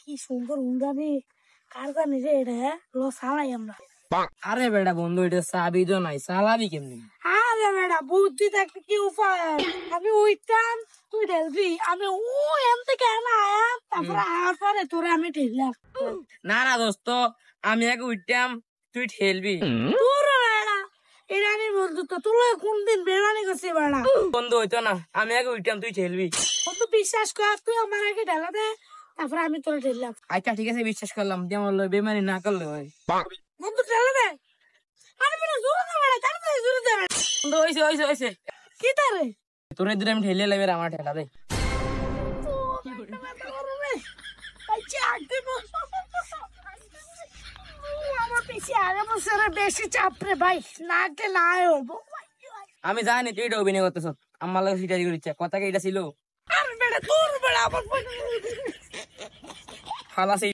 কি সুন্দর উন্ডানি কার জানি রে এটা লো সালাই আমরা। আরে বেটা বন্ধু এটা চাবি তো নাই, চালাবি কেমনি? আরে বেটা বুদ্ধি থাকতে কি উপায়, আমি উইতাম তুই ঢেলবি, আমি এম থেকে না আয়াম তারপরে আয়ার পরে তোরে আমি ঢেললাম। না না দোস্ত, আমি আগে উঠতাম, তুই ঠেলবি। তোর বেড়া ইরানি বন্ধুত্ব তুই কোনদিন বেমানি করছিস বেড়া? বন্ধু হইতো না, আমি আগে উঠতাম, তুই ঠেলবি। বন্ধু বিশ্বাস কর, তুই আমার আগে ঢেলা দে তারপরে আমি তোরে ঢেললাম। আচ্ছা ঠিক আছে, বিশ্বাস করলাম, যেমন বেমানি না করলে হয়। বন্ধু ঢেলা দে। আরে বেটা জোরে দে বেড়া, তাড়াতাড়ি জোরে দে বেড়া। বন্ধু হইছে কি তারে তোরে দিলে আমি ঠেলে লাগবে, আমার ঠেলা দে। আমার পিছিয়ে আগে বছরের বেশি চাপ রে ভাই, না গেলে আয় হবো। আমি জানি তুই এটা অভিনয় করতেছ, আমার লাগে সিটারি করিচ্ছে, কথা কি এটা ছিল? আর বেটা তোর বেড়া আমার ফালাসি